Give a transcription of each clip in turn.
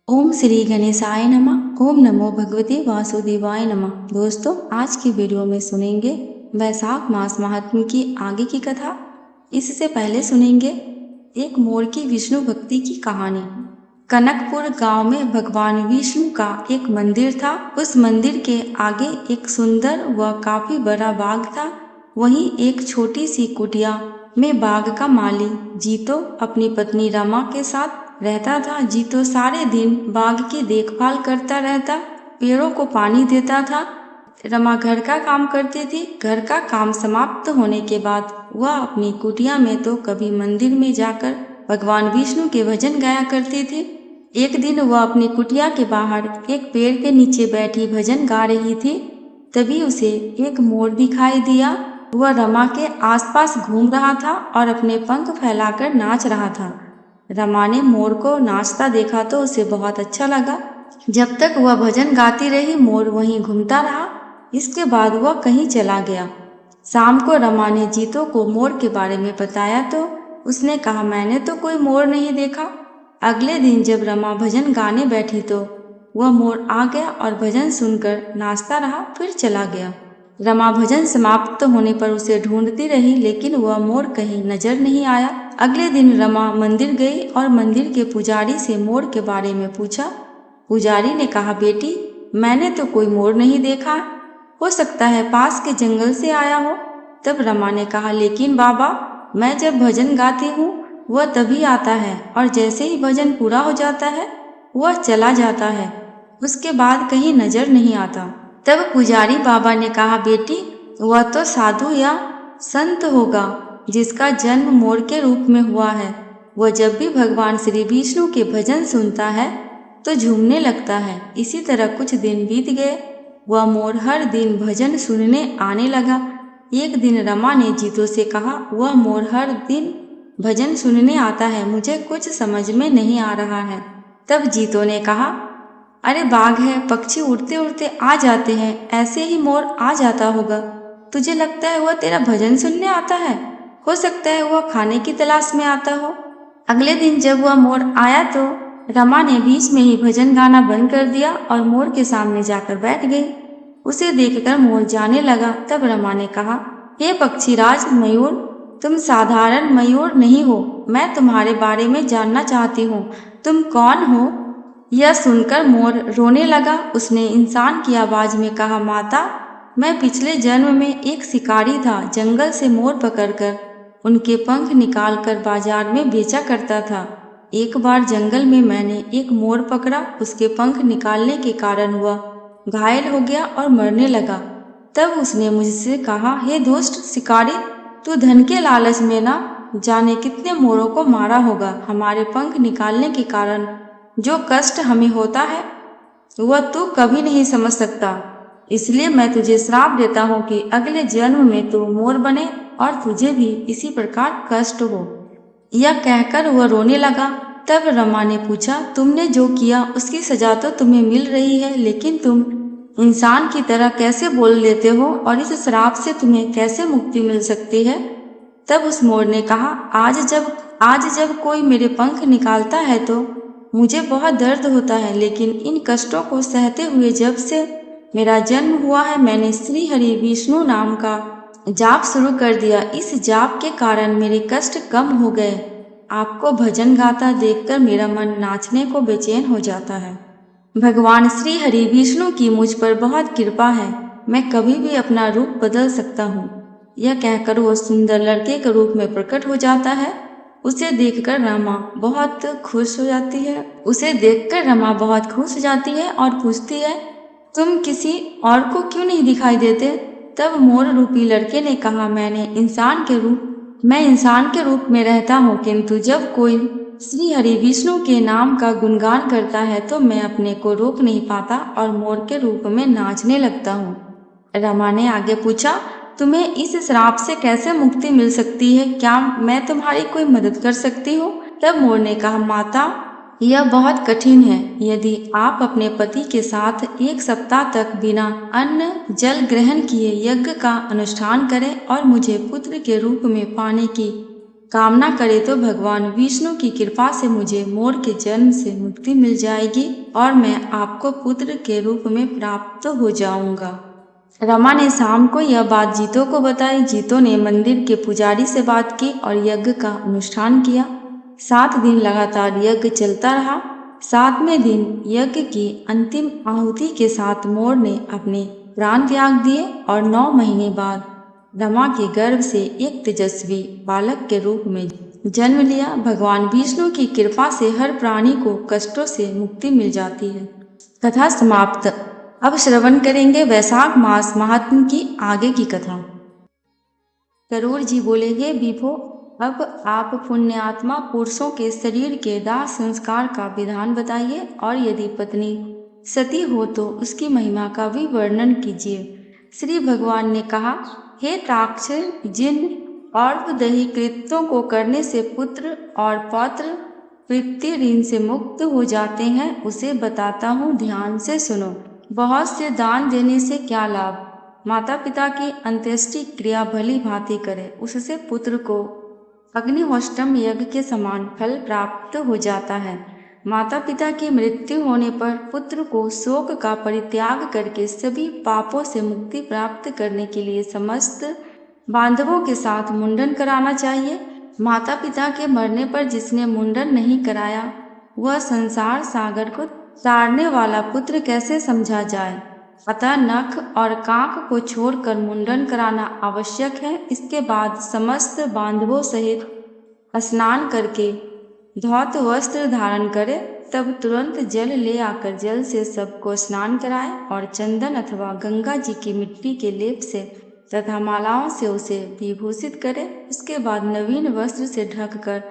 ओम श्री गणेशाय नमः। ओम नमो भगवते वासुदेवाय नमः। दोस्तों, आज की वीडियो में सुनेंगे वैशाख मास महात्म्य की आगे की कथा। इससे पहले सुनेंगे एक मोर की विष्णु भक्ति की कहानी। कनकपुर गांव में भगवान विष्णु का एक मंदिर था। उस मंदिर के आगे एक सुंदर व काफी बड़ा बाग था। वहीं एक छोटी सी कुटिया में बाग का माली जीतो अपनी पत्नी रमा के साथ रहता था। जीतो सारे दिन बाग की देखभाल करता रहता, पेड़ों को पानी देता था। रमा घर का काम करती थी। घर का काम समाप्त होने के बाद वह अपनी कुटिया में तो कभी मंदिर में जाकर भगवान विष्णु के भजन गाया करती थी। एक दिन वह अपनी कुटिया के बाहर एक पेड़ के नीचे बैठी भजन गा रही थी। तभी उसे एक मोर दिखाई दिया। वह रमा के आसपास घूम रहा था और अपने पंख फैलाकर नाच रहा था। रमा ने मोर को नाचता देखा तो उसे बहुत अच्छा लगा। जब तक वह भजन गाती रही, मोर वहीं घूमता रहा। इसके बाद वह कहीं चला गया। शाम को रमा ने जीतो को मोर के बारे में बताया तो उसने कहा, मैंने तो कोई मोर नहीं देखा। अगले दिन जब रमा भजन गाने बैठी तो वह मोर आ गया और भजन सुनकर नाचता रहा, फिर चला गया। रमा भजन समाप्त होने पर उसे ढूंढती रही, लेकिन वह मोर कहीं नजर नहीं आया। अगले दिन रमा मंदिर गई और मंदिर के पुजारी से मोर के बारे में पूछा। पुजारी ने कहा, बेटी, मैंने तो कोई मोर नहीं देखा, हो सकता है पास के जंगल से आया हो। तब रमा ने कहा, लेकिन बाबा, मैं जब भजन गाती हूँ वह तभी आता है और जैसे ही भजन पूरा हो जाता है वह चला जाता है, उसके बाद कहीं नजर नहीं आता। तब पुजारी बाबा ने कहा, बेटी, वह तो साधु या संत होगा जिसका जन्म मोर के रूप में हुआ है। वह जब भी भगवान श्री विष्णु के भजन सुनता है तो झूमने लगता है। इसी तरह कुछ दिन बीत गए। वह मोर हर दिन भजन सुनने आने लगा। एक दिन रमा ने जीतो से कहा, वह मोर हर दिन भजन सुनने आता है, मुझे कुछ समझ में नहीं आ रहा है। तब जीतो ने कहा, अरे बाग है, पक्षी उड़ते उड़ते आ जाते हैं, ऐसे ही मोर आ जाता होगा। तुझे लगता है वह तेरा भजन सुनने आता है? हो सकता है वह खाने की तलाश में आता हो। अगले दिन जब वह मोर आया तो रमा ने बीच में ही भजन गाना बंद कर दिया और मोर के सामने जाकर बैठ गई। उसे देखकर मोर जाने लगा। तब रमा ने कहा, हे पक्षीराज मयूर, तुम साधारण मयूर नहीं हो। मैं तुम्हारे बारे में जानना चाहती हूँ, तुम कौन हो? यह सुनकर मोर रोने लगा। उसने इंसान की आवाज में कहा, माता, मैं पिछले जन्म में एक शिकारी था। जंगल से मोर पकड़कर उनके पंख निकालकर बाजार में बेचा करता था। एक बार जंगल में मैंने एक मोर पकड़ा। उसके पंख निकालने के कारण वह घायल हो गया और मरने लगा। तब उसने मुझसे कहा, हे दुष्ट शिकारी, तू धन के लालच में ना जाने कितने मोरों को मारा होगा। हमारे पंख निकालने के कारण जो कष्ट हमें होता है वह तू कभी नहीं समझ सकता। इसलिए मैं तुझे श्राप देता हूँ कि अगले जन्म में तू मोर बने और तुझे भी इसी प्रकार कष्ट हो। यह कहकर वह रोने लगा। तब रमा ने पूछा, तुमने जो किया उसकी सजा तो तुम्हें मिल रही है, लेकिन तुम इंसान की तरह कैसे बोल लेते हो और इस श्राप से तुम्हें कैसे मुक्ति मिल सकती है? तब उस मोर ने कहा, आज जब कोई मेरे पंख निकालता है तो मुझे बहुत दर्द होता है, लेकिन इन कष्टों को सहते हुए जब से मेरा जन्म हुआ है, मैंने श्री हरि विष्णु नाम का जाप शुरू कर दिया। इस जाप के कारण मेरे कष्ट कम हो गए। आपको भजन गाता देखकर मेरा मन नाचने को बेचैन हो जाता है। भगवान श्री हरि विष्णु की मुझ पर बहुत कृपा है। मैं कभी भी अपना रूप बदल सकता हूँ। यह कहकर वो सुंदर लड़के के रूप में प्रकट हो जाता है। उसे देखकर रमा बहुत खुश हो जाती है और पूछती है, तुम किसी और को क्यों नहीं दिखाई देते? तब मोर रूपी लड़के ने कहा, मैं इंसान के रूप में रहता हूँ, किंतु जब कोई श्री हरि विष्णु के नाम का गुणगान करता है तो मैं अपने को रोक नहीं पाता और मोर के रूप में नाचने लगता हूँ। रमा ने आगे पूछा, तुम्हें इस श्राप से कैसे मुक्ति मिल सकती है? क्या मैं तुम्हारी कोई मदद कर सकती हूँ? तब मोर ने कहा, माता, यह बहुत कठिन है। यदि आप अपने पति के साथ 1 सप्ताह तक बिना अन्न जल ग्रहण किए यज्ञ का अनुष्ठान करें और मुझे पुत्र के रूप में पाने की कामना करे तो भगवान विष्णु की कृपा से मुझे मोर के जन्म से मुक्ति मिल जाएगी और मैं आपको पुत्र के रूप में प्राप्त हो जाऊंगा। रमा ने शाम को यह बात जीतो को बताई। जीतो ने मंदिर के पुजारी से बात की और यज्ञ का अनुष्ठान किया। 7 दिन लगातार यज्ञ चलता रहा। 7वें दिन यज्ञ की अंतिम आहुति के साथ मोर ने अपने प्राण त्याग दिए और 9 महीने बाद रमा के गर्भ से एक तेजस्वी बालक के रूप में जन्म लिया। भगवान विष्णु की कृपा से हर प्राणी को कष्टों से मुक्ति मिल जाती है। कथा समाप्त। अब श्रवण करेंगे वैशाख मास महात्म की आगे की कथा। करूर जी बोले, हे विभो, अब आप पुण्यात्मा पुरुषों के शरीर के दाह संस्कार का विधान बताइए और यदि पत्नी सती हो तो उसकी महिमा का भी वर्णन कीजिए। श्री भगवान ने कहा, हे ताक्ष, जिन और दही कृत्यों को करने से पुत्र और पौत्र पितृ ऋण से मुक्त हो जाते हैं उसे बताता हूँ, ध्यान से सुनो। बहुत से दान देने से क्या लाभ? माता पिता की अंत्येष्टि क्रिया भली भांति करे, उससे पुत्र को अग्निहोत्रम यज्ञ के समान फल प्राप्त हो जाता है। माता पिता की मृत्यु होने पर पुत्र को शोक का परित्याग करके सभी पापों से मुक्ति प्राप्त करने के लिए समस्त बांधवों के साथ मुंडन कराना चाहिए। माता पिता के मरने पर जिसने मुंडन नहीं कराया वह संसार सागर को तारने वाला पुत्र कैसे समझा जाए। अतः नख और कांख को छोड़कर मुंडन कराना आवश्यक है। इसके बाद समस्त बांधवों सहित स्नान करके धौत वस्त्र धारण करे, तब तुरंत जल ले आकर जल से सबको स्नान कराए और चंदन अथवा गंगा जी की मिट्टी के लेप से तथा मालाओं से उसे विभूषित करे। उसके बाद नवीन वस्त्र से ढककर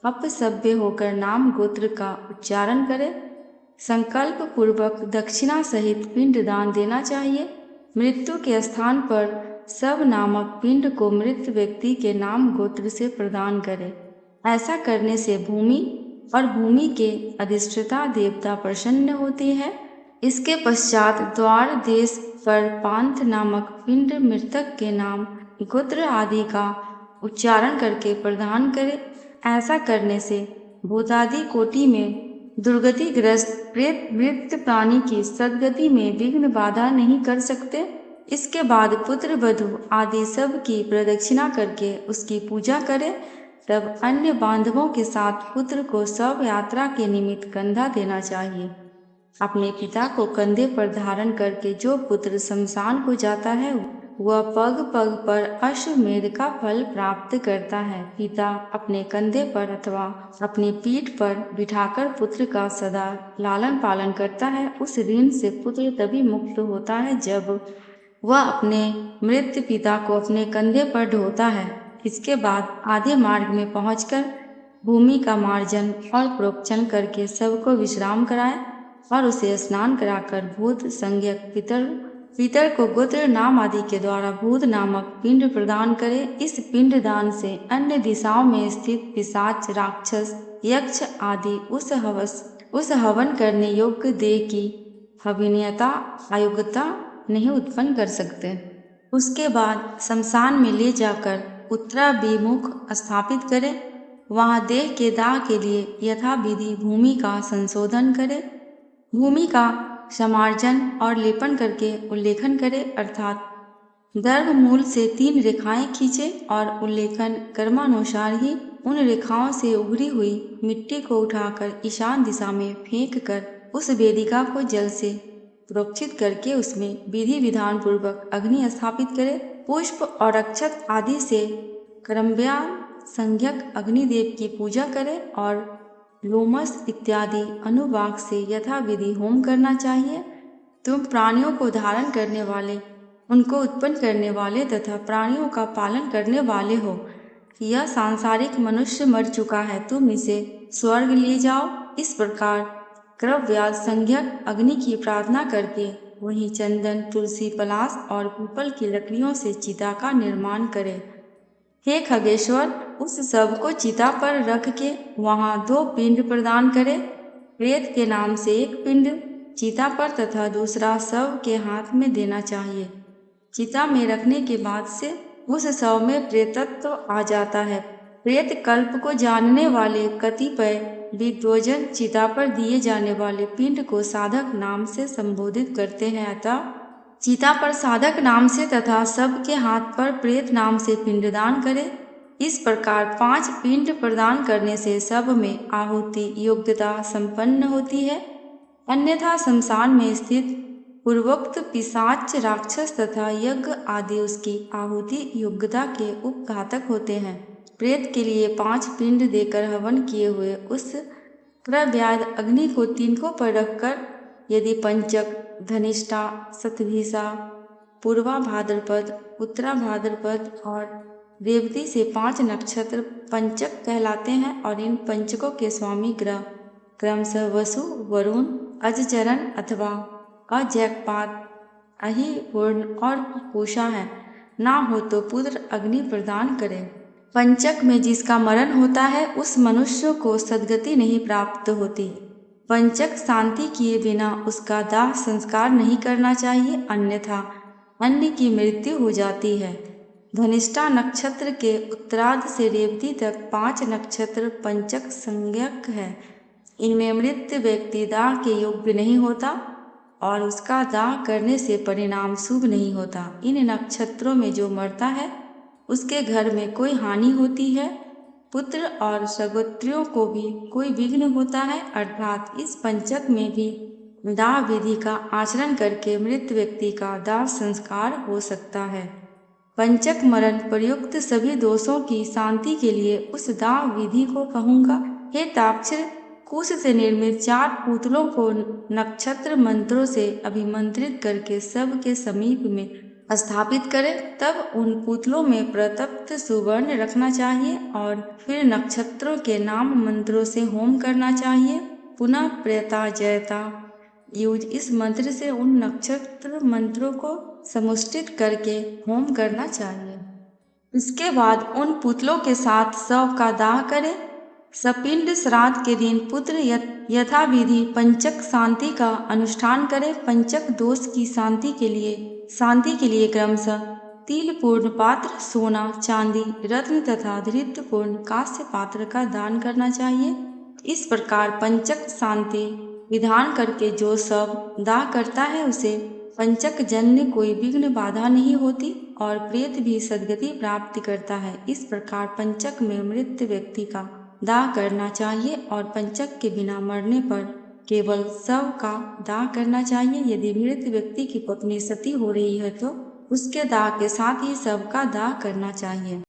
अपसभ्य होकर नाम गोत्र का उच्चारण करे। संकल्प पूर्वक दक्षिणा सहित पिंड दान देना चाहिए। मृत्यु के स्थान पर सब नामक पिंड को मृत व्यक्ति के नाम गोत्र से प्रदान करे। ऐसा करने से भूमि और भूमि के अधिष्ठाता देवता प्रसन्न होते हैं। इसके पश्चात द्वार देश पर पांथ नामक पिंड मृतक के नाम गोत्र आदि का उच्चारण करके प्रदान करे। ऐसा करने से भूतादि कोटि में दुर्गतिग्रस्त प्रेत मृत प्राणी की सद्गति में विघ्न बाधा नहीं कर सकते। इसके बाद पुत्र वधू आदि सब की प्रदक्षिणा करके उसकी पूजा करे। तब अन्य बांधवों के साथ पुत्र को शव यात्रा के निमित्त कंधा देना चाहिए। अपने पिता को कंधे पर धारण करके जो पुत्र शमशान को जाता है वह पग पग पर अश्वमेध का फल प्राप्त करता है। पिता अपने कंधे पर अथवा अपनी पीठ पर बिठाकर पुत्र का सदा लालन पालन करता है। उस ऋण से पुत्र तभी मुक्त होता है जब वह अपने मृत पिता को अपने कंधे पर ढोता है। इसके बाद आधे मार्ग में पहुंचकर भूमि का मार्जन और प्रोक्षण करके सबको विश्राम कराए और उसे स्नान कराकर भूत संज्ञक पितर को गोत्र नाम आदि के द्वारा भूत नामक पिंड प्रदान करे। इस पिंड दान से अन्य दिशाओं में स्थित पिशाच, राक्षस, यक्ष आदि उस हवन करने योग्य देह की अभिनयता अयोग्यता नहीं उत्पन्न कर सकते। उसके बाद शमशान में ले जाकर उत्तराभिमुख स्थापित करे। वहाँ देह के दाह के लिए यथाविधि भूमि का संशोधन करे। भूमि का समार्जन और लेपन करके उल्लेखन करे, अर्थात गर्भ मूल से 3 रेखाएं खींचे और उल्लेखन कर्मानुसार ही उन रेखाओं से उभरी हुई मिट्टी को उठाकर ईशान दिशा में फेंक कर उस वेदिका को जल से प्रोक्षित करके उसमें विधि विधान पूर्वक अग्नि स्थापित करे। पुष्प और अक्षत आदि से क्रमव्यान संज्ञक अग्निदेव की पूजा करे और लोमस इत्यादि अनुवाक से यथाविधि होम करना चाहिए। तुम प्राणियों को धारण करने वाले, उनको उत्पन्न करने वाले तथा प्राणियों का पालन करने वाले हो। यह सांसारिक मनुष्य मर चुका है, तुम इसे स्वर्ग ले जाओ। इस प्रकार क्रव्याल संज्ञक अग्नि की प्रार्थना करके वहीं चंदन, तुलसी, पलाश और पीपल की लकड़ियों से चिता का निर्माण करे। हे खगेश्वर, उस शव को चिता पर रख के वहाँ 2 पिंड प्रदान करे। प्रेत के नाम से एक पिंड चिता पर तथा दूसरा शव के हाथ में देना चाहिए। चिता में रखने के बाद से उस शव में प्रेतत्व आ जाता है। प्रेत कल्प को जानने वाले कतिपय विद्वजन चिता पर दिए जाने वाले पिंड को साधक नाम से संबोधित करते हैं। अतः चिता पर साधक नाम से तथा सबके हाथ पर प्रेत नाम से पिंडदान करें। इस प्रकार 5 पिंड प्रदान करने से सब में आहुति योग्यता संपन्न होती है। अन्यथा शमशान में स्थित पूर्वोक्त पिशाच राक्षस तथा यज्ञ आदि उसकी आहुति योग्यता के उपघातक होते हैं। प्रेत के लिए 5 पिंड देकर हवन किए हुए उस प्रव्याध अग्नि को तिनकों पर रखकर यदि पंचक, धनिष्ठा, शतभिषा, पूर्वा भाद्रपद, उत्तरा भाद्रपद और रेवती से 5 नक्षत्र पंचक कहलाते हैं और इन पंचकों के स्वामी ग्रह क्रमशः वसु, वरुण, अजचरण अथवा अजैकपात, अहिपूर्ण और पूषा है। ना हो तो पुत्र अग्नि प्रदान करें। पंचक में जिसका मरण होता है उस मनुष्य को सद्गति नहीं प्राप्त होती। पंचक शांति किए बिना उसका दाह संस्कार नहीं करना चाहिए, अन्यथा अन्य की मृत्यु हो जाती है। धनिष्ठा नक्षत्र के उत्तरार्ध से रेवती तक 5 नक्षत्र पंचक संज्ञक है। इनमें मृत व्यक्ति दाह के योग्य नहीं होता और उसका दाह करने से परिणाम शुभ नहीं होता। इन नक्षत्रों में जो मरता है उसके घर में कोई हानि होती है, पुत्र और सगोत्रियों को भी कोई विघ्न होता है। अर्थात इस पंचक में भी दाह विधि का आचरण करके मृत व्यक्ति का दाह संस्कार हो सकता है। पंचक मरण प्रयुक्त सभी दोषों की शांति के लिए उस दाह विधि को कहूँगा। हे ताक्षर, कुश से निर्मित 4 पुतलों को नक्षत्र मंत्रों से अभिमंत्रित करके सबके समीप में स्थापित करें। तब उन पुतलों में प्रतप्त सुवर्ण रखना चाहिए और फिर नक्षत्रों के नाम मंत्रों से होम करना चाहिए। पुनः प्रेता जयता यूज इस मंत्र से उन नक्षत्र मंत्रों को समुष्टित करके होम करना चाहिए। इसके बाद उन पुतलों के साथ शव का दाह करें। सपिंड श्राद्ध के दिन पुत्र यथाविधि पंचक शांति का अनुष्ठान करें। पंचक दोष की शांति के लिए क्रमशः तिल पूर्ण पात्र, सोना, चांदी, रत्न तथा धृत पूर्ण कांस्य पात्र का दान करना चाहिए। इस प्रकार पंचक शांति विधान करके जो सब दाह करता है उसे पंचक जन्य कोई विघ्न बाधा नहीं होती और प्रेत भी सद्गति प्राप्त करता है। इस प्रकार पंचक में मृत व्यक्ति का दाह करना चाहिए और पंचक के बिना मरने पर केवल शव का दाह करना चाहिए। यदि मृत व्यक्ति की पत्नी सती हो रही है तो उसके दाह के साथ ही शव का दाह करना चाहिए।